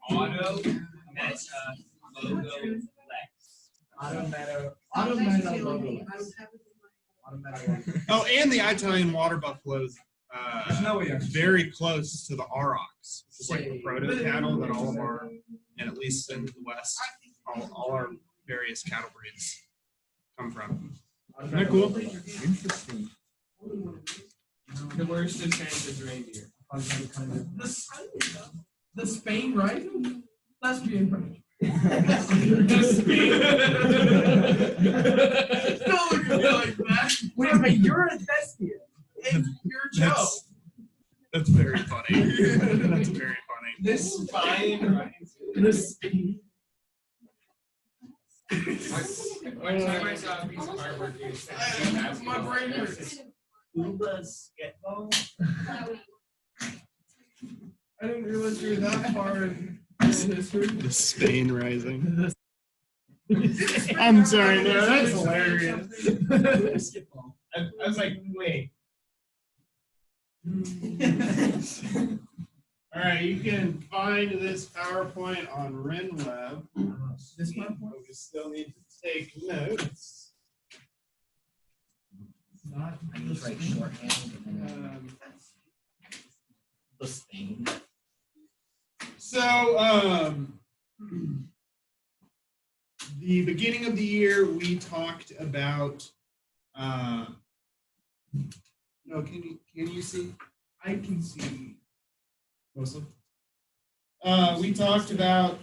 Auto Meta Logo Lex. Auto Meta Logo Lex. Oh, and the Italian water buffaloes. There's Very close to the aurochs, which is like the proto cattle that all of our, and at least in the West, all our various cattle breeds come from. Isn't that cool? Interesting. The worst of Santa's reindeer. The Spain Rising? Lesbian French. Don't look at me like that. Wait, but you're a thespian. And you're Joe. That's very funny. That's very funny. This spine rising. The Spain. One time I saw a piece of artwork doing That's my brain hurts. Uba's Sketball. I didn't realize you were that far in history. The Spain Rising. I'm sorry, no, that's hilarious. I was like, wait. All right, you can find this PowerPoint on RenWeb. This PowerPoint? But we still need to take notes. I need to write shorthand. The Spain. So, the beginning of the year, we talked about. No, can you see? I can see. Mostly. We talked about.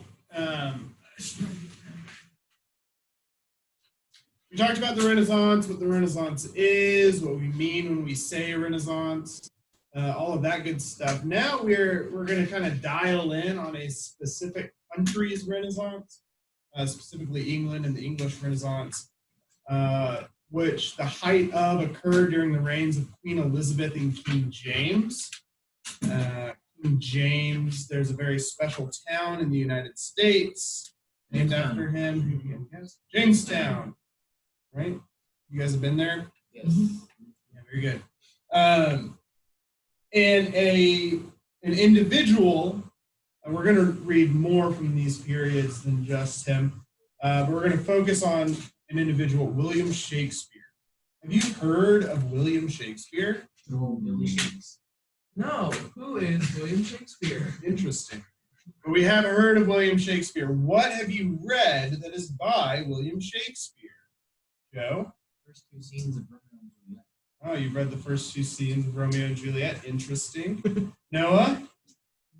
We talked about the Renaissance, what the Renaissance is, what we mean when we say Renaissance, all of that good stuff. Now we're going to kind of dial in on a specific country's Renaissance, specifically England and the English Renaissance, which the height of occurred during the reigns of Queen Elizabeth and King James. King James, there's a very special town in the United States named after him. Who can guess? Jamestown. Right? You guys have been there? Yes. Yeah, very good. And an individual, and we're going to read more from these periods than just him, but we're going to focus on an individual, William Shakespeare. Have you heard of William Shakespeare? No, millions. No, who is William Shakespeare? Interesting. But we haven't heard of William Shakespeare. What have you read that is by William Shakespeare? Joe? First two scenes of Romeo and Juliet. Oh, you've read the first two scenes of Romeo and Juliet. Interesting. Noah?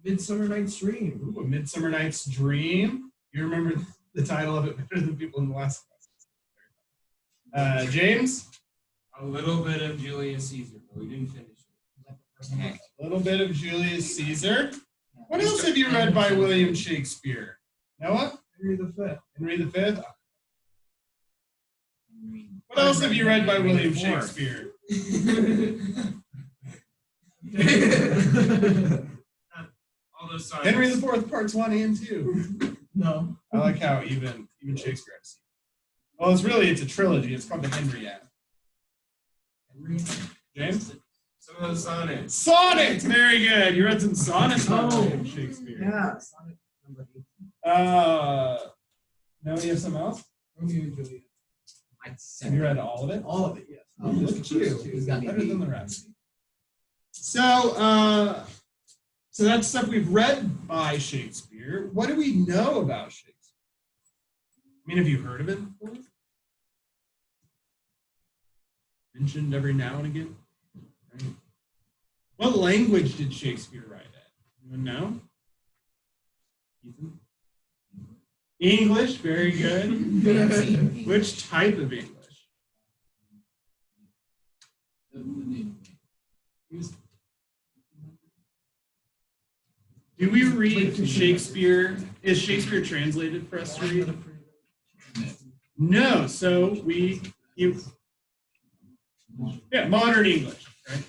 Midsummer Night's Dream. Ooh, A Midsummer Night's Dream. You remember the title of it better than people in the last class. James? A little bit of Julius Caesar, but we didn't finish it. A little bit of Julius Caesar. What else have you read by William Shakespeare? Noah? Henry V. Henry V? What else have you read by William Shakespeare? All those songs. Henry IV, parts 1 and 2. No. I like how even Shakespeare has seen. Well, it's a trilogy. It's called the Henriette. James? Some of those sonnets. Sonnets! Very good. You read some sonnets by William Shakespeare. Yeah, Sonnet number 18. No, you have something else? Romeo and Juliet. Have you read all of it? All of it, yes. Oh, look at you. He's got me Better than beat. the rest. So that's stuff we've read by Shakespeare. What do we know about Shakespeare? I mean, have you heard of it before? Mentioned every now and again. Right. What language did Shakespeare write in? Anyone know? Ethan? English, very good. Which type of English? Do we read Shakespeare? Is Shakespeare translated for us to read? No, so modern English, right?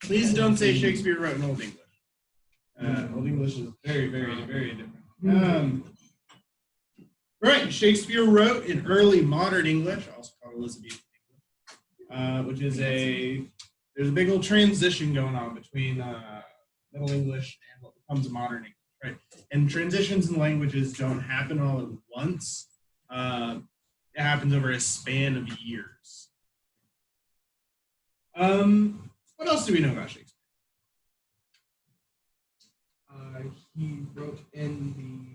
Please don't say Shakespeare wrote in Old English. Old English is very, very, very different. Right, Shakespeare wrote in early modern English, also called Elizabethan English, which is there's a big old transition going on between Middle English and what becomes modern English, right? And transitions in languages don't happen all at once. It happens over a span of years. What else do we know about Shakespeare? He wrote in the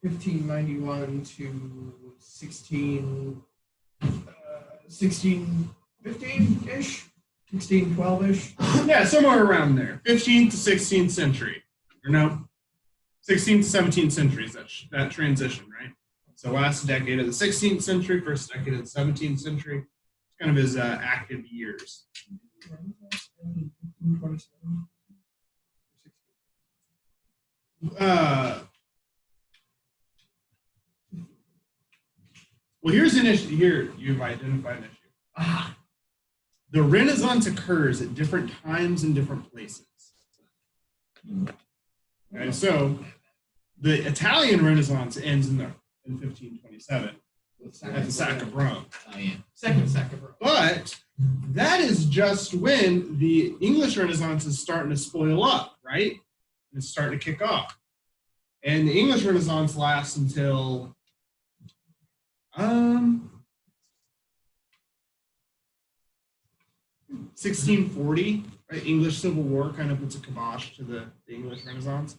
1591 to 1615-ish, 1612-ish. Yeah, somewhere around there. 15th to 16th century. Or no, 16th to 17th centuries, that transition, right? So last decade of the 16th century, first decade of the 17th century. It's kind of his active years. Well, here's an issue. Here, you've identified an issue. The Renaissance occurs at different times in different places. Okay, so the Italian Renaissance ends in 1527 at the sack of Rome. Oh yeah. Second sack of Rome. But that is just when the English Renaissance is starting to spoil up, right? And it's starting to kick off. And the English Renaissance lasts until 1640, right? English Civil War kind of puts a kibosh to the English Renaissance.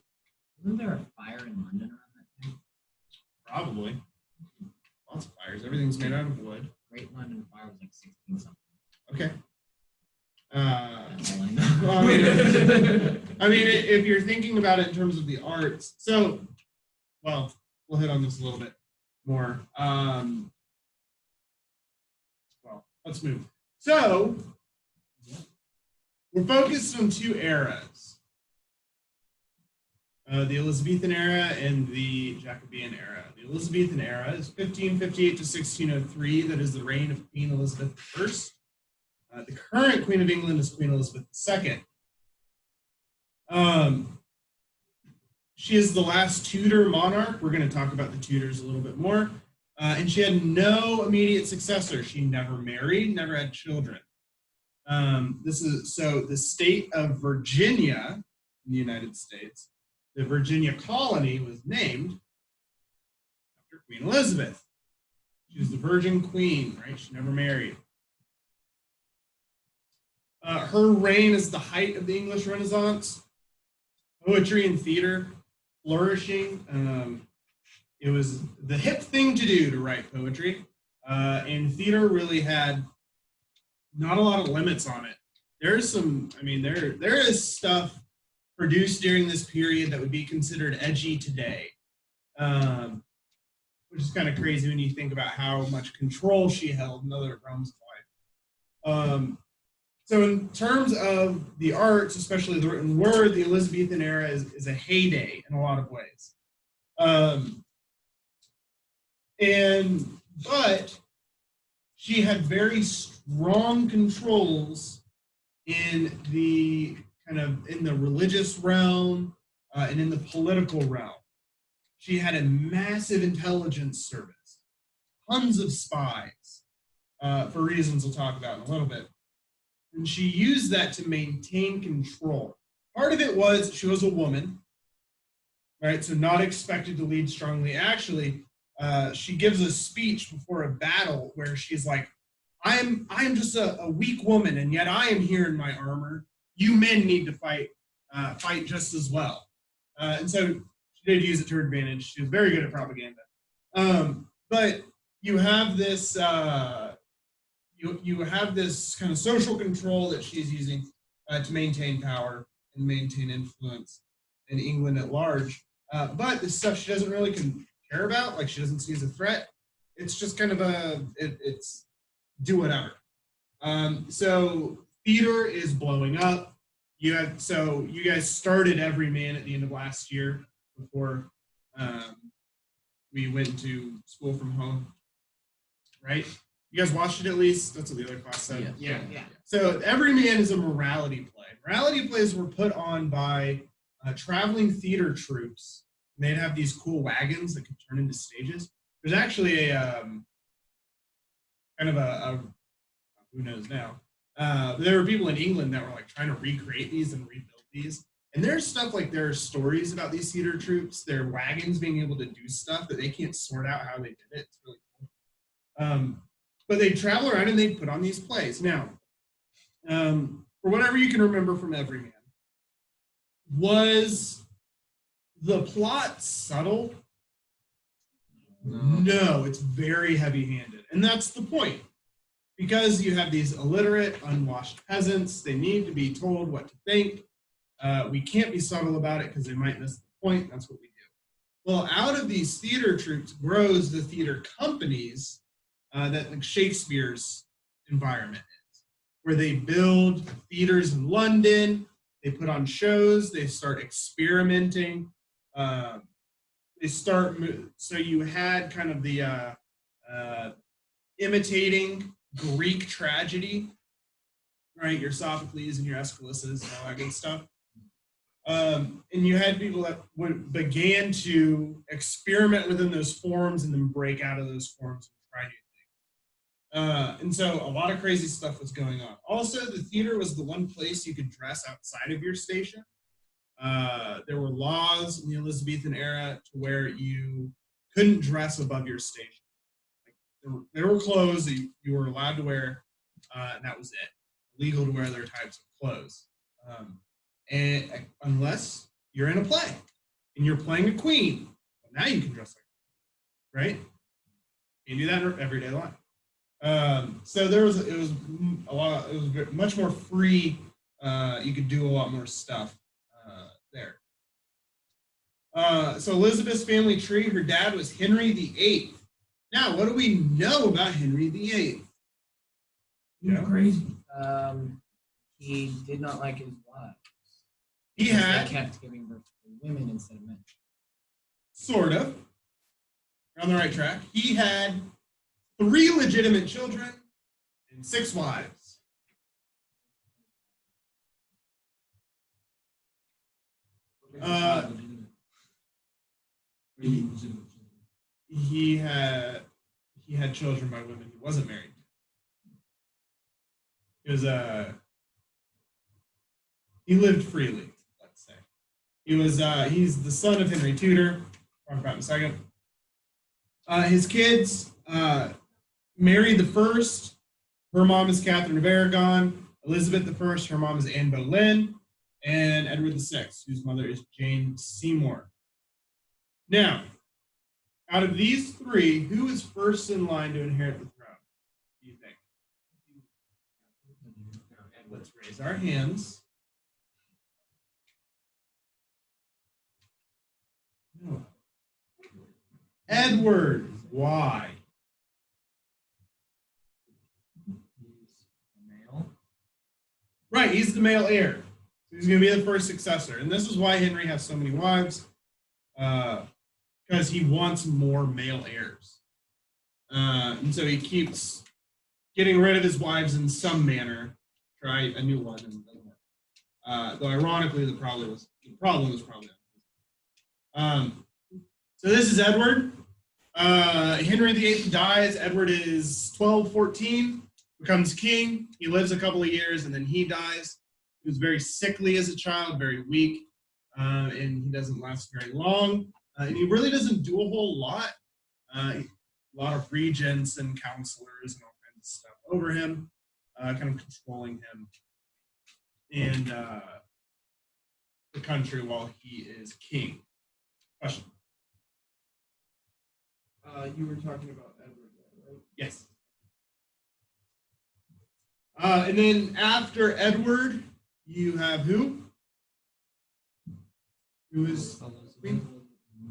Wasn't there a fire in London around that time? Probably. Lots of fires. Everything's made out of wood. Great London Fire was like 16 something. Okay. That's all I know. Well, I mean, if you're thinking about it in terms of the arts, so, well, we'll hit on this a little bit more. Well, let's move. So, we're focused on two eras. The Elizabethan era and the Jacobean era. The Elizabethan era is 1558 to 1603. That is the reign of Queen Elizabeth I. The current Queen of England is Queen Elizabeth II. She is the last Tudor monarch. We're going to talk about the Tudors a little bit more. And she had no immediate successor. She never married, never had children. So the state of Virginia in the United States, the Virginia colony was named after Queen Elizabeth. She was the Virgin Queen, right? She never married. Her reign is the height of the English Renaissance. Poetry and theater flourishing. It was the hip thing to do to write poetry. And theater really had not a lot of limits on it. There's some, I mean, there is stuff produced during this period that would be considered edgy today. Which is kind of crazy when you think about how much control she held in other realms of life. So in terms of the arts, especially the written word, the Elizabethan era is a heyday in a lot of ways. But she had very strong controls in the religious realm and in the political realm. She had a massive intelligence service, tons of spies, for reasons we'll talk about in a little bit. And she used that to maintain control. Part of it was she was a woman, right? So not expected to lead strongly. Actually, she gives a speech before a battle where she's like, I am just a weak woman, and yet I am here in my armor. You men need to fight just as well. And so she did use it to her advantage. She was very good at propaganda. But you have this you have this kind of social control that she's using to maintain power and maintain influence in England at large. But this stuff she doesn't really care about, like she doesn't see as a threat. It's just kind of it's do whatever. So theater is blowing up. You guys started Everyman at the end of last year before we went to school from home, right? You guys watched it at least? That's what the other class said. Yeah. So Everyman is a morality play. Morality plays were put on by traveling theater troops. And they'd have these cool wagons that could turn into stages. There's actually a kind of a who knows now. There were people in England that were like trying to recreate these and rebuild these. And there's stuff like there are stories about these theater troops, their wagons being able to do stuff that they can't sort out how they did it. It's really cool. But they'd travel around and they'd put on these plays. Now, for whatever you can remember from Everyman, was the plot subtle? No, it's very heavy-handed. And that's the point. Because you have these illiterate, unwashed peasants, they need to be told what to think. We can't be subtle about it because they might miss the point. That's what we do. Well, out of these theater troupes grows the theater companies that like Shakespeare's environment is, where they build theaters in London, they put on shows, they start experimenting. So you had kind of the imitating Greek tragedy, right? Your Sophocles and your Aeschyluses and all that good stuff. And you had people that began to experiment within those forms and then break out of those forms and try new things. And so a lot of crazy stuff was going on. Also, the theater was the one place you could dress outside of your station. There were laws in the Elizabethan era to where you couldn't dress above your station. Like, there were clothes that you were allowed to wear, and that was it. Legal to wear other types of clothes. And unless you're in a play and you're playing a queen, well, now you can dress like a queen, right? You can do that in everyday life. So it was much more free. You could do a lot more stuff there. So Elizabeth's family tree, her dad was Henry VIII. Now, what do we know about Henry VIII? He's crazy. He did not like his wives. He Because had, they kept giving birth to women instead of men. sort of, you're on the right track. He had 3 legitimate children and 6 wives. He had children by women he wasn't married to. He lived freely, let's say. He's the son of Henry Tudor. Talk about in a second. His kids, Mary the First, her mom is Catherine of Aragon. Elizabeth the First, her mom is Anne Boleyn, and Edward VI, whose mother is Jane Seymour. Now, out of these 3, who is first in line to inherit the throne? Do you think? Let's raise our hands. No. Edward. Why? Male. Right, he's the male heir. So he's going to be the first successor. And this is why Henry has so many wives, because he wants more male heirs. And so he keeps getting rid of his wives in some manner, try a new one, and it doesn't work. Though ironically, the problem was probably so this is Edward. Henry VIII dies. Edward is 12, 14, becomes king. He lives a couple of years, and then he dies. He was very sickly as a child, very weak, and he doesn't last very long. And he really doesn't do a whole lot. A lot of regents and counselors and all kinds of stuff over him, kind of controlling him and the country while he is king. Question? You were talking about Edward there, right? Yes. And then after Edward, you have who? Who is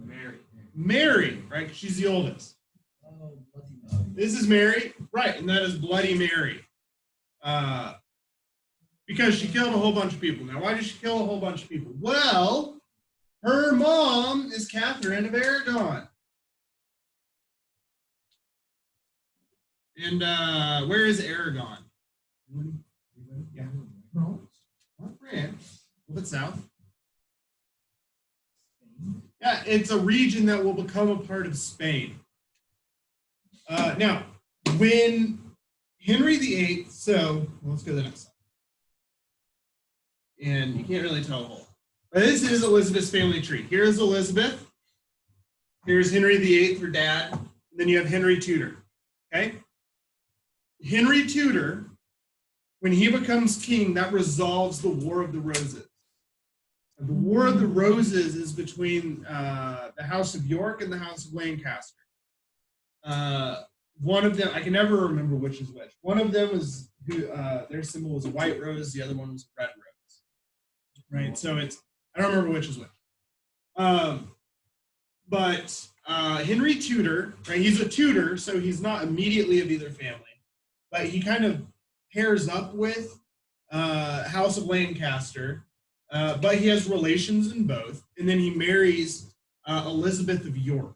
Mary. Mary, right? 'Cause she's the oldest. Oh, Bloody Mary. This is Mary, right? And that is Bloody Mary. Because she killed a whole bunch of people. Now, why did she kill a whole bunch of people? Well, her mom is Catherine of Aragon. And where is Aragon? Anybody? Yeah. No. Not France. A little bit south. Yeah, it's a region that will become a part of Spain. Now, when Henry VIII, so let's go to the next slide. And you can't really tell a whole. This is Elizabeth's family tree. Here's Elizabeth. Here's Henry VIII, her dad. And then you have Henry Tudor. Okay? Henry Tudor, when he becomes king, that resolves the War of the Roses. And the War of the Roses is between the House of York and the House of Lancaster. One of them, I can never remember which is which. One of them was their symbol was a white rose. The other one was a red rose. Right. So I don't remember which is which. But Henry Tudor, right? He's a Tudor, so he's not immediately of either family, but he kind of pairs up with House of Lancaster, but he has relations in both, and then he marries Elizabeth of York.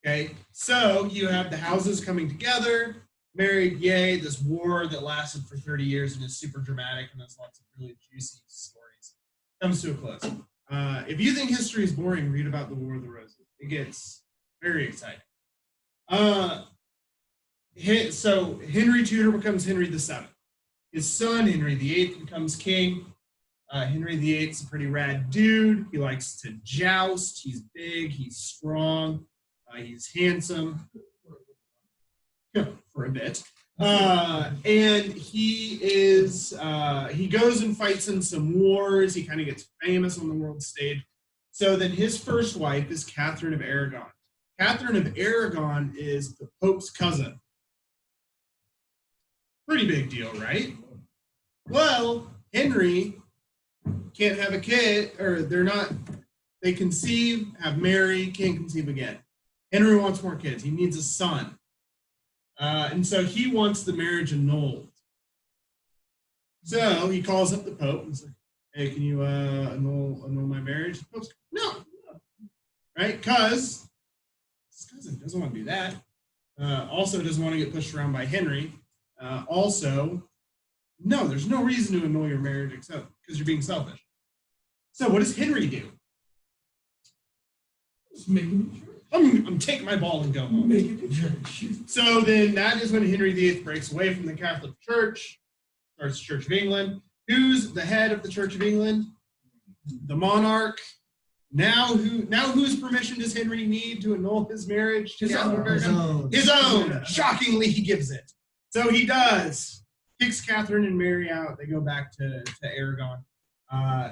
Okay, so you have the houses coming together, married, yay, this war that lasted for 30 years and is super dramatic and has lots of really juicy stories comes to a close. If you think history is boring, read about the War of the Roses. It gets very exciting. So Henry Tudor becomes Henry VII. His son, Henry VIII, becomes king. Henry VIII is a pretty rad dude. He likes to joust. He's big. He's strong. He's handsome for a bit. And he goes and fights in some wars. He kind of gets famous on the world stage. So then his first wife is Catherine of Aragon. Catherine of Aragon is the Pope's cousin. Pretty big deal, right? Well, Henry can't have a kid, or they conceive, have married, can't conceive again. Henry wants more kids. He needs a son. And so he wants the marriage annulled. So he calls up the Pope and says, hey, can you annul my marriage? The Pope's no. Right? Because his cousin doesn't want to do that. Also doesn't want to get pushed around by Henry. Also, no, there's no reason to annul your marriage except because you're being selfish. So what does Henry do? Just making sure. I'm taking my ball and go home. So then that is when Henry VIII breaks away from the Catholic Church, starts the Church of England. Who's the head of the Church of England? The monarch. Now whose permission does Henry need to annul his marriage to Catherine of Aragon? His own. Yeah. Shockingly, he gives it. So he does. Kicks Catherine and Mary out. They go back to Aragon.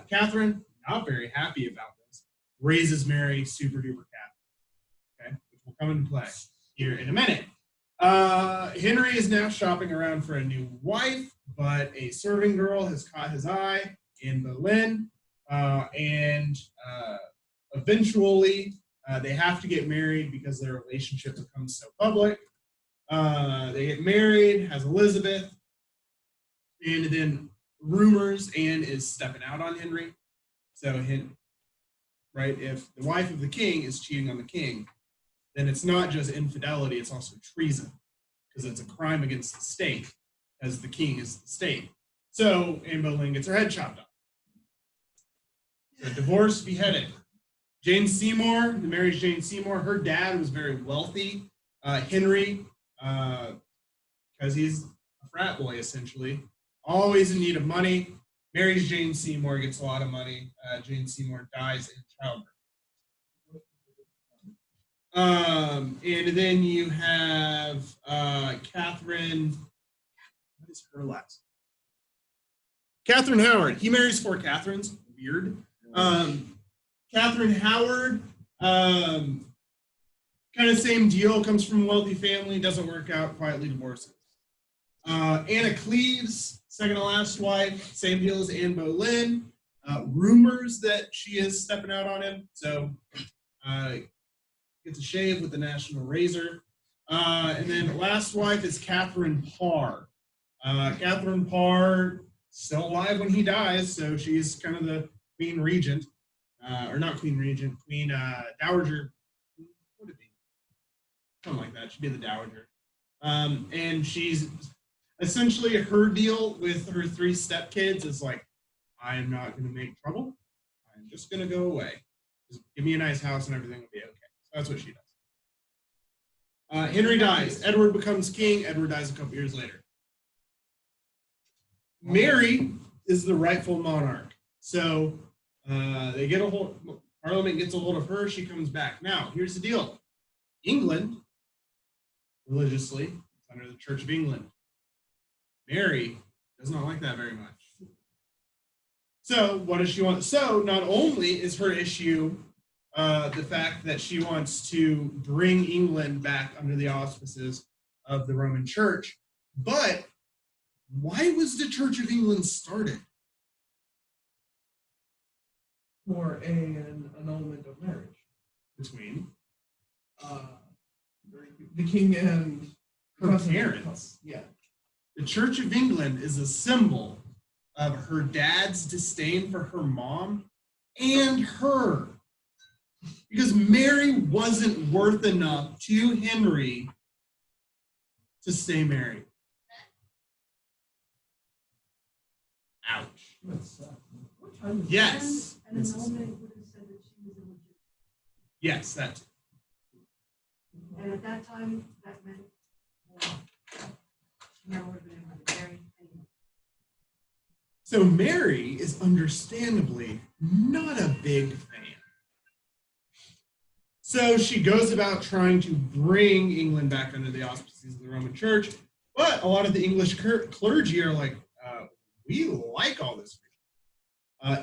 Catherine, not very happy about this, raises Mary super duper Catholic. Okay, which will come into play here in a minute. Henry is now shopping around for a new wife, but a serving girl has caught his eye in Boleyn, and eventually they have to get married because their relationship becomes so public. They get married, has Elizabeth, and then rumors Anne is stepping out on Henry. So, right, if the wife of the king is cheating on the king, then it's not just infidelity, it's also treason, because it's a crime against the state, as the king is the state. So Anne Boleyn gets her head chopped off. So divorce, beheaded. Jane Seymour, the marriage Jane Seymour, her dad was very wealthy. Henry, because he's a frat boy essentially, always in need of money, marries Jane Seymour, gets a lot of money. Jane Seymour dies in childbirth. And then you have Catherine. What is her last? Catherine Howard. He marries 4 Catherines. Weird. Catherine Howard, kind of same deal, comes from a wealthy family, doesn't work out, quietly divorces. Anna Cleves, second to last wife, same deal as Anne Boleyn. Rumors that she is stepping out on him, so gets a shave with the National Razor. And then last wife is Catherine Parr. Catherine Parr, still alive when he dies, so she's kind of the Queen Regent. Or not Queen Regent, Queen Dowager. What would it be? Something like that. She'd be the Dowager. And she's essentially, her deal with her 3 stepkids is like, I am not going to make trouble. I'm just going to go away. Just give me a nice house and everything will be okay. So that's what she does. Henry dies. Edward becomes king. Edward dies a couple years later. Mary is the rightful monarch. So they get a hold. Parliament gets a hold of her. She comes back. Now, here's the deal: England, religiously, is under the Church of England. Mary does not like that very much. So, what does she want? So, not only is her issue the fact that she wants to bring England back under the auspices of the Roman Church, but why was the Church of England started? For an annulment of marriage. Between The king and her cousin. parents. Yeah. The Church of England is a symbol of her dad's disdain for her mom and her. Because Mary wasn't worth enough to Henry to stay married. Ouch. That's, what time is it? Yes. And an annulment would have said that she was illegitimate. Yes, that. And at that time, that meant, well, she never would have been able to marry anyone. So Mary is understandably not a big fan. So she goes about trying to bring England back under the auspices of the Roman Church, but a lot of the English clergy are like, we like all this.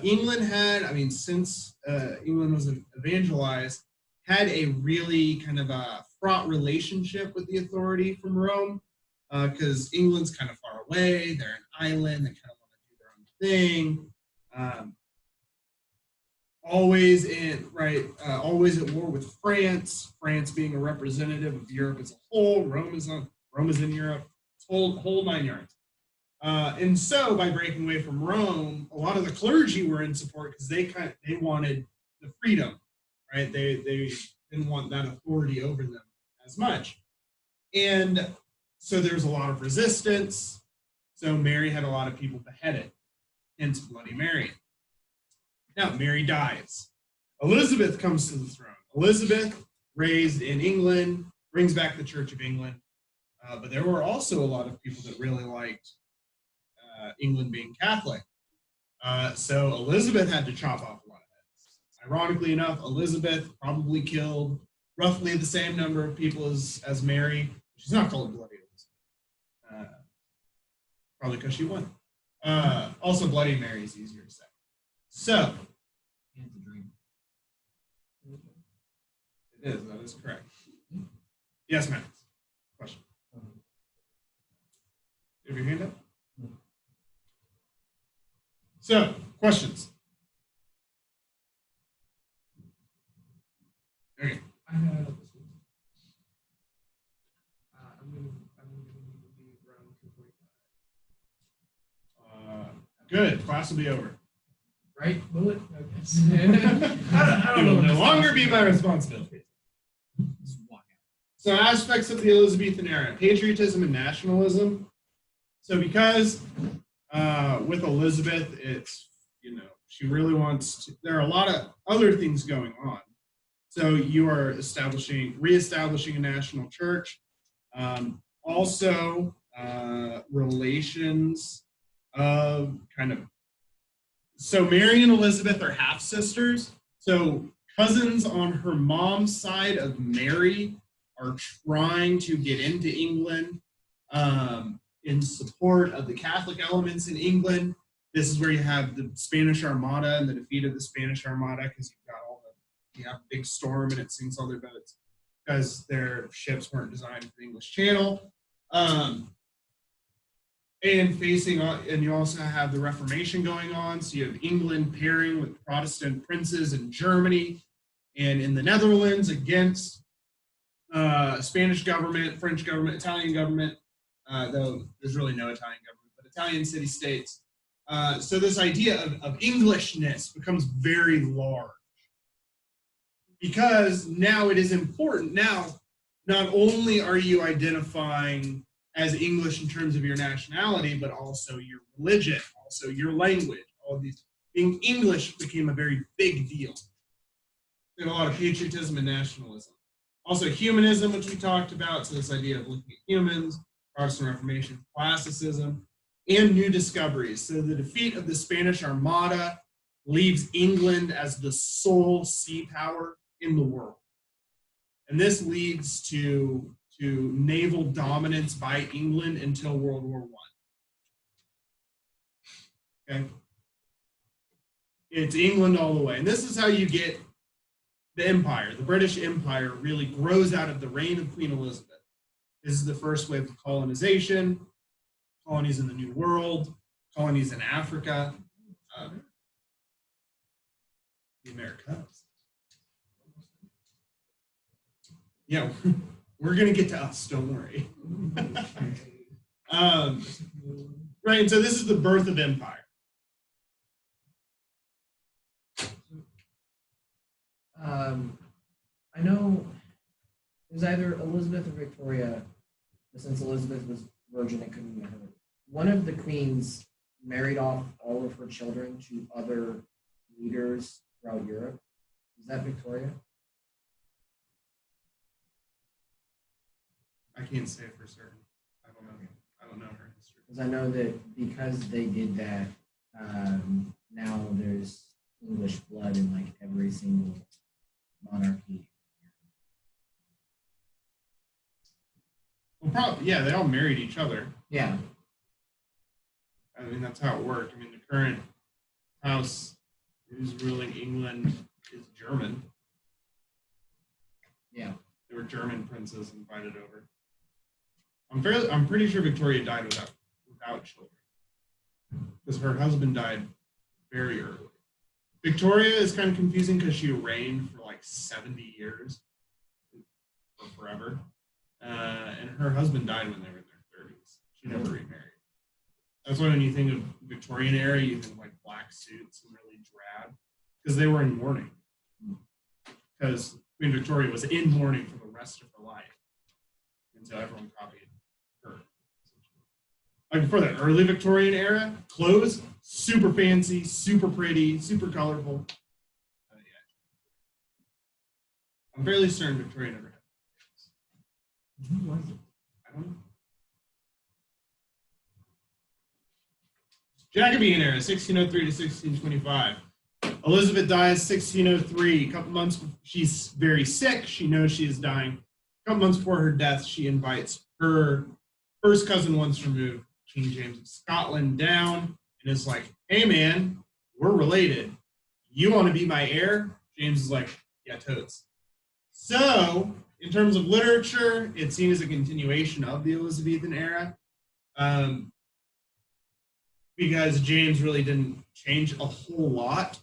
England had, since England was evangelized, had a really kind of a fraught relationship with the authority from Rome, because England's kind of far away, they're an island, they kind of want to do their own thing. Always at war with France. France being a representative of Europe as a whole. Rome is in Europe. Whole 9 yards. And so, by breaking away from Rome, a lot of the clergy were in support because they wanted the freedom, right? They didn't want that authority over them as much, and so there's a lot of resistance. So Mary had a lot of people beheaded, hence Bloody Mary. Now Mary dies. Elizabeth comes to the throne. Elizabeth, raised in England, brings back the Church of England, but there were also a lot of people that really liked England being Catholic. So Elizabeth had to chop off a lot of heads. Ironically enough, Elizabeth probably killed roughly the same number of people as Mary. She's not called Bloody Elizabeth. Probably because she won. Also, Bloody Mary is easier to say. So, And the dream. that is correct. Yes, Max. Question. You have your hand up? So, questions? Okay. I had this one. I'm gonna need to leave around 2:45. Good. Class will be over. Right? Will it? Okay. I It don't know. will what no this longer is. be my responsibility. Just walk out. So, aspects of the Elizabethan era: patriotism and nationalism. So, because with Elizabeth, it's, she really wants to, there are a lot of other things going on. So you are reestablishing a national church. Also, relations of so Mary and Elizabeth are half sisters. So cousins on her mom's side of Mary are trying to get into England in support of the Catholic elements in England. This is where you have the Spanish Armada and the defeat of the Spanish Armada, because you have a big storm and it sinks all their boats because their ships weren't designed for the English Channel. And you also have the Reformation going on. So you have England pairing with Protestant princes in Germany and in the Netherlands against Spanish government, French government, Italian government, though there's really no Italian government, but Italian city-states. So this idea of Englishness becomes very large, because now it is important. Now, not only are you identifying as English in terms of your nationality, but also your religion, also your language. All of these, being English became a very big deal. There's a lot of patriotism and nationalism. Also humanism, which we talked about, so this idea of looking at humans, Protestant Reformation, classicism, and new discoveries. So the defeat of the Spanish Armada leaves England as the sole sea power in the world. And this leads to naval dominance by England until World War I. Okay? It's England all the way. And this is how you get the empire. The British Empire really grows out of the reign of Queen Elizabeth. This is the first wave of colonization, colonies in the New World, colonies in Africa, the Americas. Yeah, we're going to get to us, don't worry. Right, and so this is the birth of empire. I know it was either Elizabeth or Victoria, but since Elizabeth was virgin and couldn't get her. One of the queens married off all of her children to other leaders throughout Europe. Is that Victoria? I can't say for certain. I don't know. I don't know her history. Because I know that because they did that, now there's English blood in like every single monarchy. Well, probably, yeah, they all married each other. Yeah. I mean, that's how it worked. I mean, the current house who's ruling England is German. Yeah. There were German princes invited over. I'm pretty sure Victoria died without children because her husband died very early. Victoria is kind of confusing because she reigned for like 70 years or forever. And her husband died when they were in their 30s. She never remarried. That's why when you think of Victorian era, you think of like black suits and really drab because they were in mourning. Because Queen Victoria was in mourning for the rest of her life. And so everyone copied her. Like before the early Victorian era, clothes, super fancy, super pretty, super colorful. Yeah. I'm fairly certain Victoria never had. Who was it? I don't know. Jacobean era, 1603 to 1625. Elizabeth dies 1603. A couple months, she's very sick. She knows she is dying. A couple months before her death, she invites her first cousin once removed, King James of Scotland, down and is like, hey man, we're related. You want to be my heir? James is like, yeah, totes. So, in terms of literature, it's seen as a continuation of the Elizabethan era. Because James really didn't change a whole lot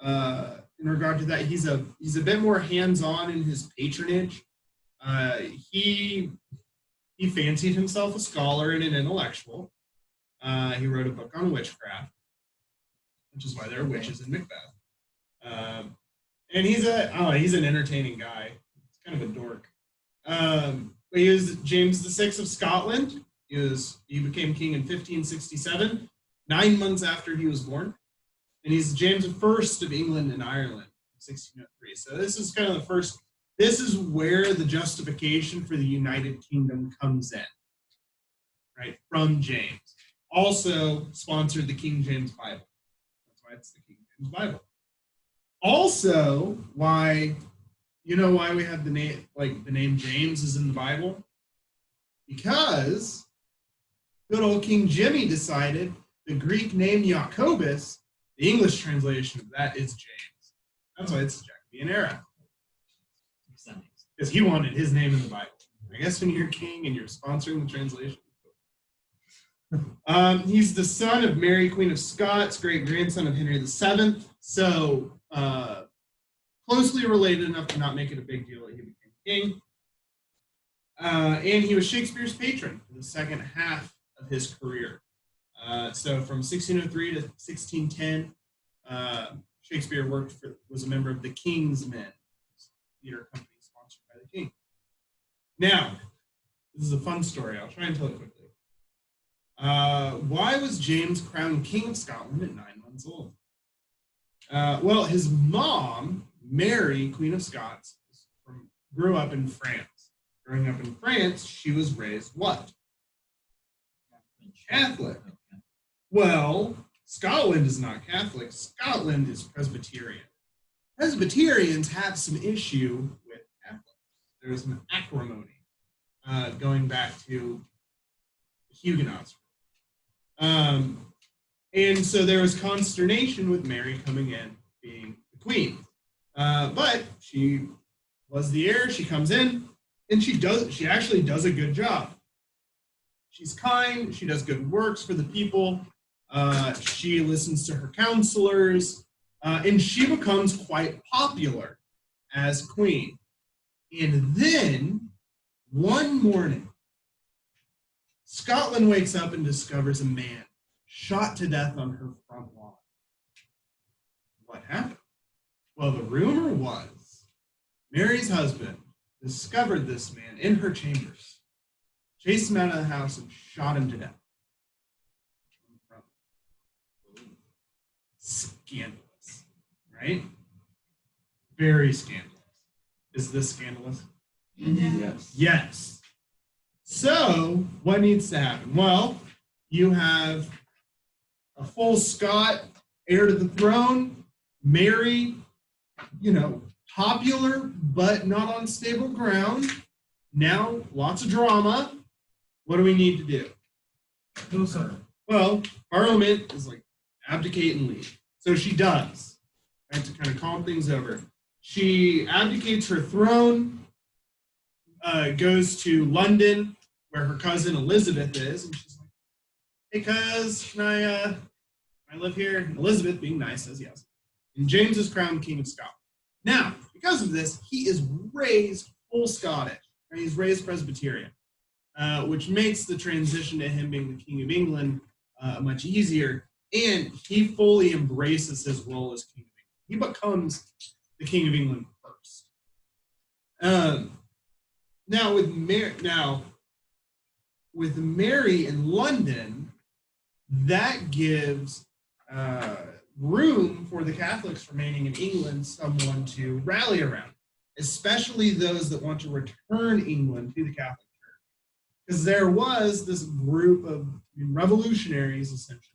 in regard to that. He's a bit more hands-on in his patronage. He fancied himself a scholar and an intellectual. He wrote a book on witchcraft, which is why there are witches in Macbeth. And he's an entertaining guy. He's kind of a dork. But he was James VI of Scotland. He became king in 1567. 9 months after he was born. And he's James I of England and Ireland, 1603. So this is kind of the first, this is where the justification for the United Kingdom comes in, right, from James. Also sponsored the King James Bible. That's why it's the King James Bible. Also, why we have the name James is in the Bible? Because good old King Jimmy decided the Greek name Jacobus, the English translation of that is James. That's why it's the Jacobean era. Because he wanted his name in the Bible. I guess when you're king and you're sponsoring the translation. He's the son of Mary, Queen of Scots, great-grandson of Henry VII. So closely related enough to not make it a big deal that he became king. And he was Shakespeare's patron for the second half of his career. So from 1603 to 1610, Shakespeare was a member of the King's Men, theater company sponsored by the king. Now, this is a fun story. I'll try and tell it quickly. Why was James crowned King of Scotland at 9 months old? Well, his mom, Mary, Queen of Scots, grew up in France. Growing up in France, she was raised what? Catholic. Well, Scotland is not Catholic. Scotland is Presbyterian. Presbyterians have some issue with Catholics. There's an acrimony going back to Huguenots. And so there was consternation with Mary coming in, being the queen. But she was the heir. She comes in, and she actually does a good job. She's kind. She does good works for the people. She listens to her counselors, and she becomes quite popular as queen. And then one morning, Scotland wakes up and discovers a man shot to death on her front lawn. What happened? Well, the rumor was Mary's husband discovered this man in her chambers, chased him out of the house, and shot him to death. Scandalous, right? Very scandalous. Is this scandalous? Yes. Yes. So, what needs to happen? Well, you have a full Scot, heir to the throne, Mary, popular but not on stable ground. Now, lots of drama. What do we need to do? No, sir. Well, Parliament is like, abdicate and leave. So she does, right, to kind of calm things over. She abdicates her throne, goes to London, where her cousin Elizabeth is, and she's like, "Hey, cuz, can I live here?" And Elizabeth, being nice, says yes. And James is crowned King of Scotland. Now, because of this, he is raised full Scottish, and he's raised Presbyterian, which makes the transition to him being the King of England much easier. And he fully embraces his role as King of England. He becomes the King of England first. Now with Mary in London, that gives room for the Catholics remaining in England someone to rally around, especially those that want to return England to the Catholic Church. Because there was this group of revolutionaries, essentially,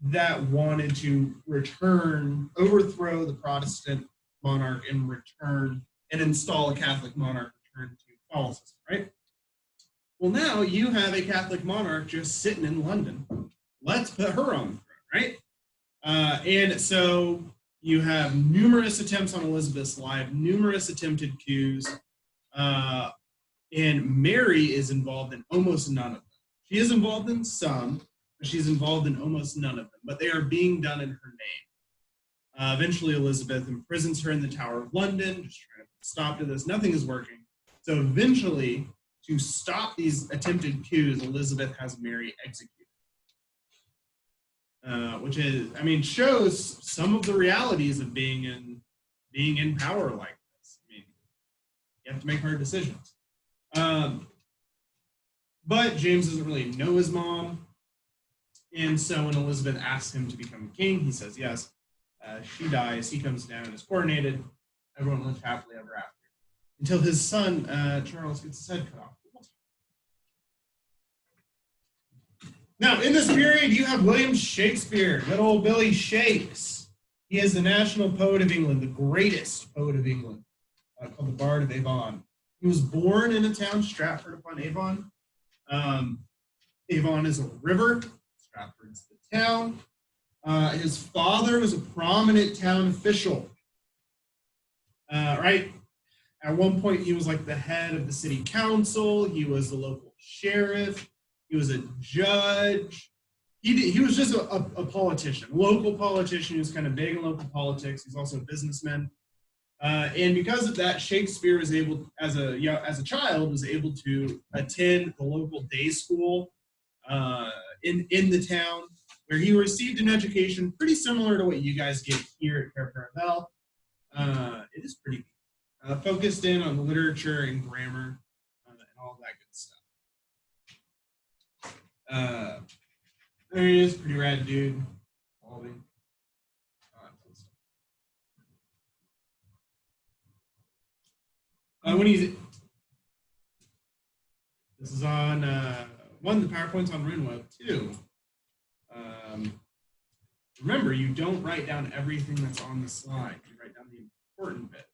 that wanted to overthrow the Protestant monarch and install a Catholic monarch, return to Catholicism, right? Well, now you have a Catholic monarch just sitting in London. Let's put her on the throne, right? And so you have numerous attempts on Elizabeth's life, numerous attempted coups, and Mary is involved in almost none of them. She is involved in some, but she's involved in almost none of them, but they are being done in her name. Eventually, Elizabeth imprisons her in the Tower of London, just trying to stop to this. Nothing is working. So eventually, to stop these attempted coups, Elizabeth has Mary executed. Which is, shows some of the realities of being in power like this. You have to make hard decisions. But James doesn't really know his mom. And so when Elizabeth asks him to become king, he says yes. She dies. He comes down and is coronated. Everyone lives happily ever after. Until his son, Charles, gets his head cut off. Now, in this period, you have William Shakespeare, good old Billy Shakes. He is the national poet of England, the greatest poet of England, called the Bard of Avon. He was born in a town, Stratford-upon-Avon. Avon is a river. Stratford's the town. His father was a prominent town official. Right? At one point, he was like the head of the city council. He was the local sheriff. He was a judge. He was just a politician, local politician who's kind of big in local politics. He's also a businessman. And because of that, Shakespeare was able, as a child, was able to attend the local day school in the town, where he received an education pretty similar to what you guys get here at Cair Paravel. It is pretty focused in on literature and grammar and all that good stuff. There he is, pretty rad dude. Balding. This is on one of the PowerPoints on RuneWeb too. Remember, you don't write down everything that's on the slide. You write down the important bits.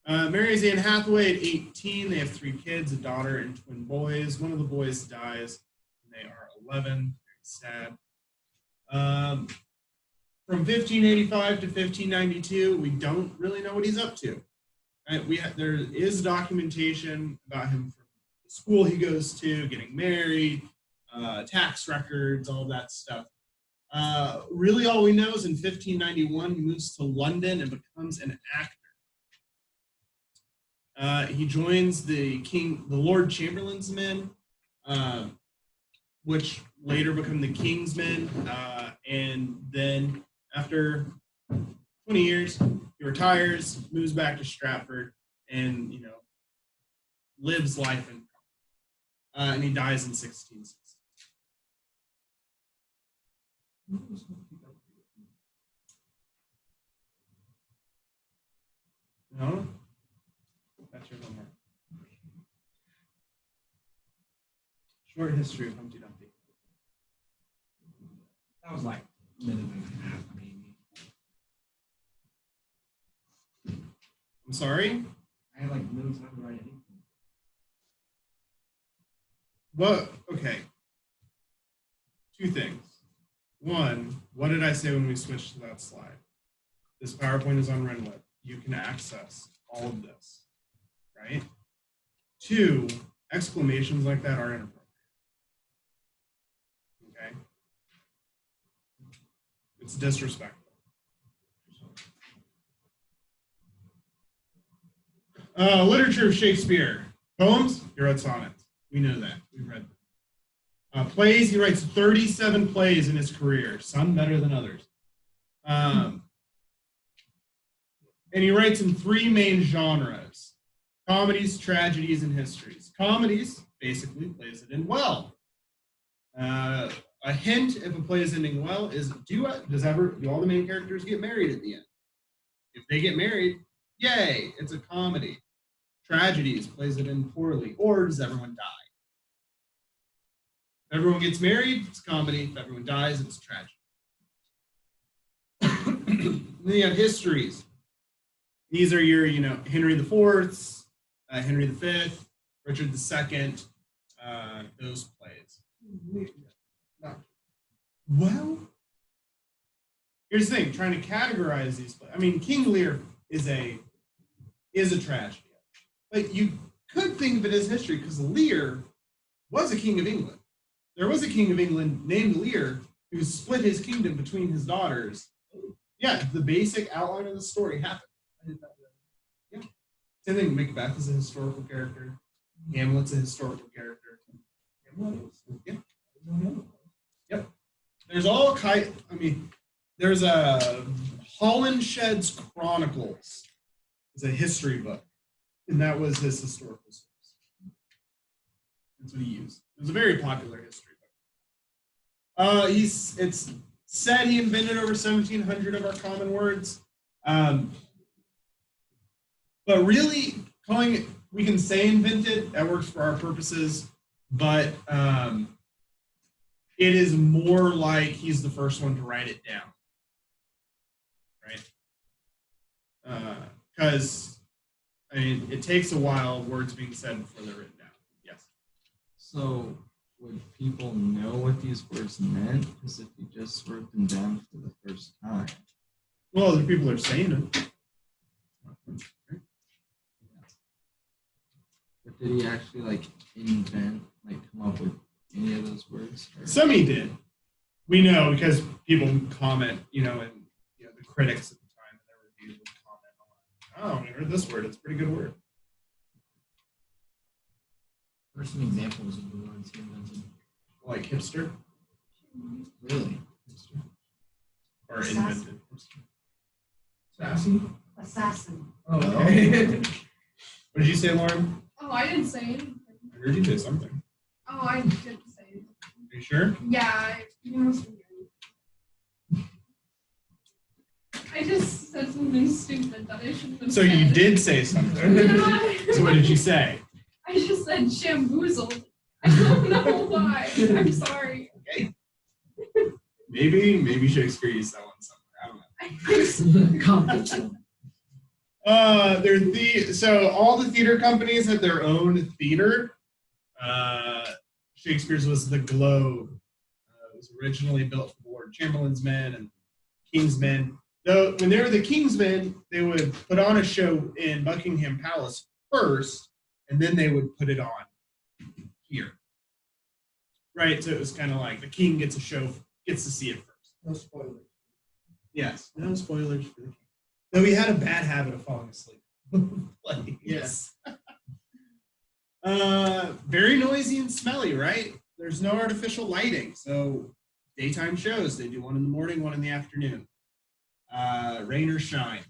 Marries Anne Hathaway at 18. They have 3 kids, a daughter and twin boys. One of the boys dies when they are 11. Very sad. From 1585 to 1592, we don't really know what he's up to. Right? There is documentation about him from the school he goes to, getting married, tax records, all that stuff. Really, all we know is in 1591, he moves to London and becomes an actor. He joins the Lord Chamberlain's Men, which later become the King's Men. And then after 20 years, he retires, moves back to Stratford, and lives life in and he dies in 1660. No? That's your homework. Short history of Humpty Dumpty. That was like a minute and a half, maybe. I'm sorry? I had like no time to write anything. Well, okay. 2 things. 1, what did I say when we switched to that slide? This PowerPoint is on Renweb. You can access all of this, right? 2, exclamations like that are inappropriate. Okay? It's disrespectful. Literature of Shakespeare. Poems, he wrote sonnets. We know that. We've read them. Plays, he writes 37 plays in his career, some better than others. And he writes in 3 main genres: comedies, tragedies, and histories. Comedies, basically, plays it in well. A hint if a play is ending well is, do all the main characters get married at the end? If they get married, yay, it's a comedy. Tragedies, plays it in poorly, or does everyone die? If everyone gets married, it's comedy. If everyone dies, it's tragedy. Then you have histories. These are your, Henry IV, Henry V, Richard II, those plays. Well, here's the thing, trying to categorize these plays. I mean, King Lear is a tragedy. But you could think of it as history because Lear was a king of England. There was a king of England named Lear who split his kingdom between his daughters. Yeah, the basic outline of the story happened. Yeah. Same thing, Macbeth is a historical character. Hamlet's a historical character. Yeah. Yep. There's all there's a Holinshed's Chronicles. It's a history book. And that was his historical source. That's what he used. It was a very popular history book. It's said he invented over 1,700 of our common words. But really, we can say invented, that works for our purposes, but it is more like he's the first one to write it down. Right? Because it takes a while, words being said before they're written down. Yes. So would people know what these words meant? Because if you just wrote them down for the first time. Well, the people are saying it. But did he actually invent, come up with any of those words? Or? Some he did. We know because people comment, and the critics at the time in their reviews would comment on, oh, we heard this word, it's a pretty good word. What are some examples of the words he invented? Like hipster Really? or invented. Sassy? Assassin. Oh, okay. What did you say, Lauren? Oh, I didn't say anything. I heard you say something. Oh, I didn't say anything. Are you sure? Yeah, I just said something stupid that I shouldn't have So said. you did say something. Yeah. So what did you say? I just said shamboozled. I don't know why. I'm sorry. Okay. Maybe Shakespeare used that one somewhere. I don't know. Confidence. So all the theater companies had their own theater. Shakespeare's was the Globe. It was originally built for Lord Chamberlain's men and King's men. Though when they were the King's men, they would put on a show in Buckingham Palace first, and then they would put it on here. Right, so it was kind of like the king gets to see it first. No spoilers. Yes, no spoilers for the king. Though he had a bad habit of falling asleep. Like, Yes. Very noisy and smelly, right? There's no artificial lighting, so daytime shows. They do one in the morning, one in the afternoon. Rain or shine.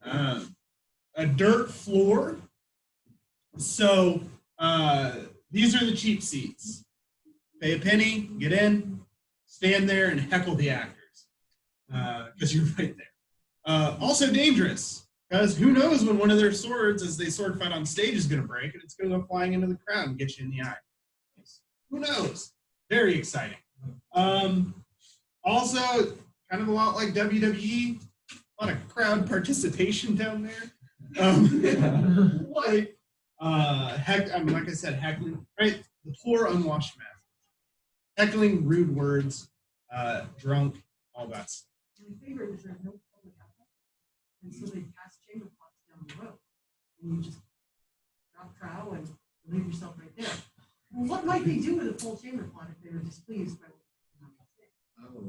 A dirt floor. So these are the cheap seats. Pay a penny, get in, stand there, and heckle the actors because you're right there. Also dangerous because who knows when one of their swords, as they sword fight on stage, is going to break and it's going to go flying into the crowd and get you in the eye. Who knows? Very exciting. Also, kind of a lot like WWE, a lot of crowd participation down there. Like I said, heckling, right? The poor unwashed masses. Heckling, rude words, drunk, all that stuff. My favorite is there's no public outlet, and so they pass chamber pots down the road, and you just drop trowel and leave yourself right there. Well, what might they do with a full chamber pot if they were displeased by what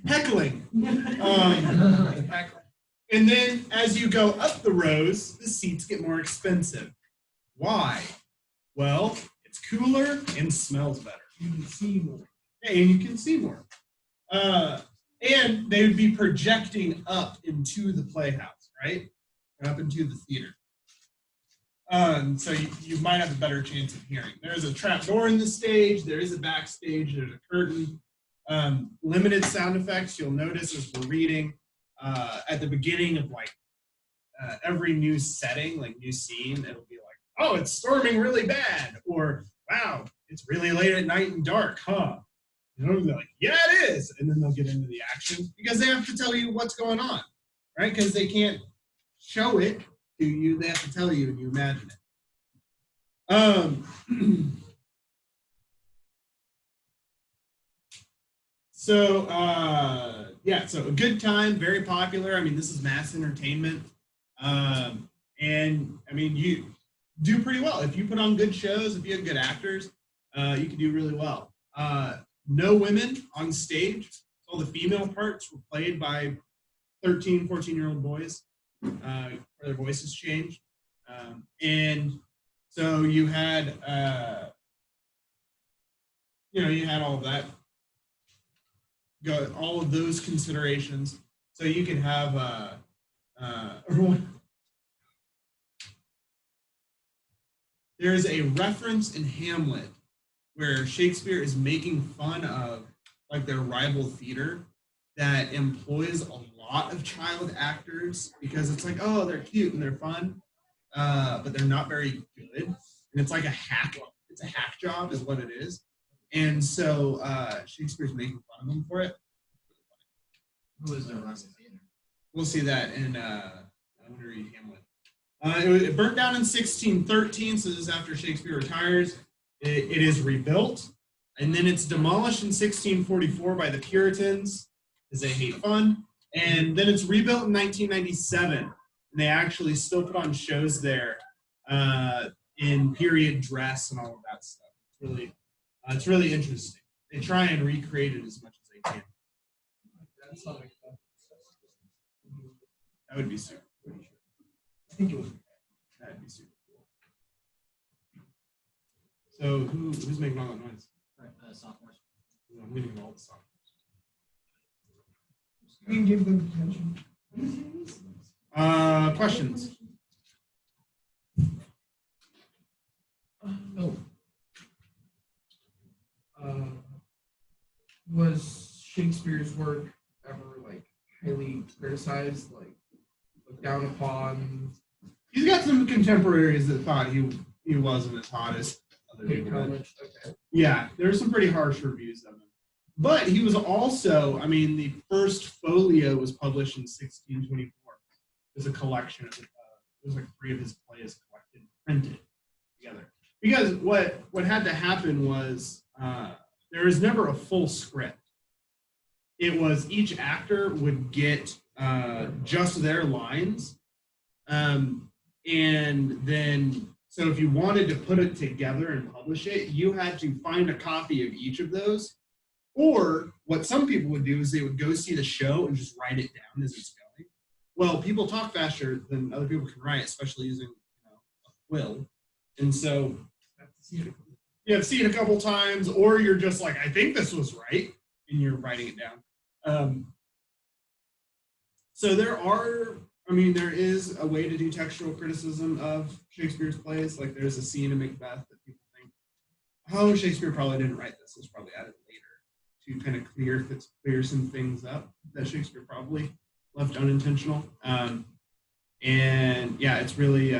Heckling. you And then as you go up the rows, the seats get more expensive. Why? Well, it's cooler and smells better. You can see more. And you can see more. And they would be projecting up into the playhouse, right? Up into the theater. So you might have a better chance of hearing. There's a trap door in the stage. There is a backstage. There's a curtain. Limited sound effects. You'll notice as we're reading at the beginning of every new setting, like new scene, it'll be like, oh, it's storming really bad, or wow, it's really late at night and dark, huh? You know, they're like, yeah, it is, and then they'll get into the action because they have to tell you what's going on, right? Because they can't show it to you; they have to tell you, and you imagine it. So a good time, very popular. I mean, this is mass entertainment. And I mean, you do pretty well. If you put on good shows, if you have good actors, you can do really well. No women on stage. All the female parts were played by 13, 14-year-old boys, where their voices changed. And so you had, you had all of that. Got all of those considerations. So you can have there's a reference in Hamlet where Shakespeare is making fun of their rival theater that employs a lot of child actors because it's like, oh, they're cute and they're fun, but they're not very good. And it's like a hack. It's a hack job is what it is. And so Shakespeare's making fun of them for it. Who is their rival theater? We'll see that in I'm going to read Hamlet. It burnt down in 1613, so this is after Shakespeare retires. It is rebuilt, and then it's demolished in 1644 by the Puritans because they hate fun. And then it's rebuilt in 1997, and they actually still put on shows there in period dress and all of that stuff. It's really interesting. They try and recreate it as much as they can. That would be super. I think it was. That'd be super cool. So who's making all that noise? Sophomores. I'm leaving all the sophomores. We can give them attention. Questions? Was Shakespeare's work ever highly criticized, looked down upon? He's got some contemporaries that thought he wasn't as hot as other people did. Okay. Yeah, there's some pretty harsh reviews of him. But he was also, I mean, the first folio was published in 1624. It was a collection of, it was like 3 of his plays collected, printed together. Because what had to happen was there was never a full script. It was each actor would get just their lines. And then, so if you wanted to put it together and publish it, you had to find a copy of each of those. Or what some people would do is they would go see the show and just write it down as it's going. Well, people talk faster than other people can write, especially using a quill. And so you have to see it a couple times, or you're just like, I think this was right, and you're writing it down. So there is a way to do textual criticism of Shakespeare's plays. Like there's a scene in Macbeth that people think, oh, Shakespeare probably didn't write this. It was probably added later to kind of clear some things up that Shakespeare probably left unintentional. And yeah, it's really,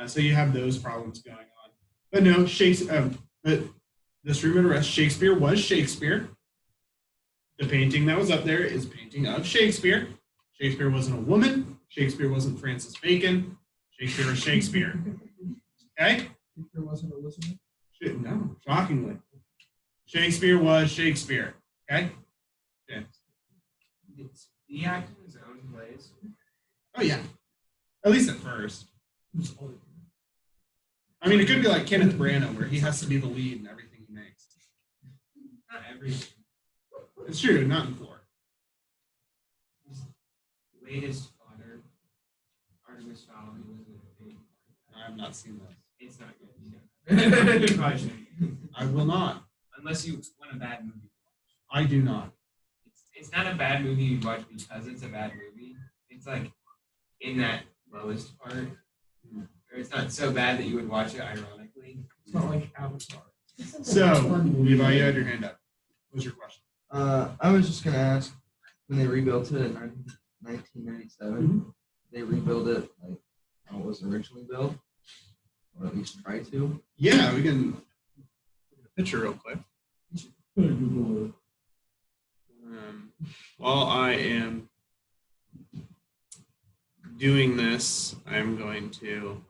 so you have those problems going on. But no, but just remember, rest, Shakespeare was Shakespeare. The painting that was up there is painting of Shakespeare. Shakespeare wasn't a woman. Shakespeare wasn't Francis Bacon. Shakespeare was Shakespeare. Okay? Shakespeare wasn't Elizabeth. No, shockingly. Shakespeare was Shakespeare. Okay? Did he act in his own plays? Oh, yeah. At least at first. I mean, it could be like Kenneth Branagh, where he has to be the lead in everything he makes. Not every. It's true, not in 4. His latest father, Artemis Fowl, he wasn't a big part. I have not seen that. It's not good. You probably shouldn't. I will not. Unless you want a bad movie to watch. I do not. It's not a bad movie you watch because it's a bad movie. It's like in that lowest part. Or it's not so bad that you would watch it ironically. It's not like Avatar. So, Levi, you had your hand up. What was your question? I was just gonna ask, when they rebuilt it in 1997, they rebuilt it like how it was originally built, or at least try to. Yeah, we can look at a picture real quick. While I am doing this, I'm going to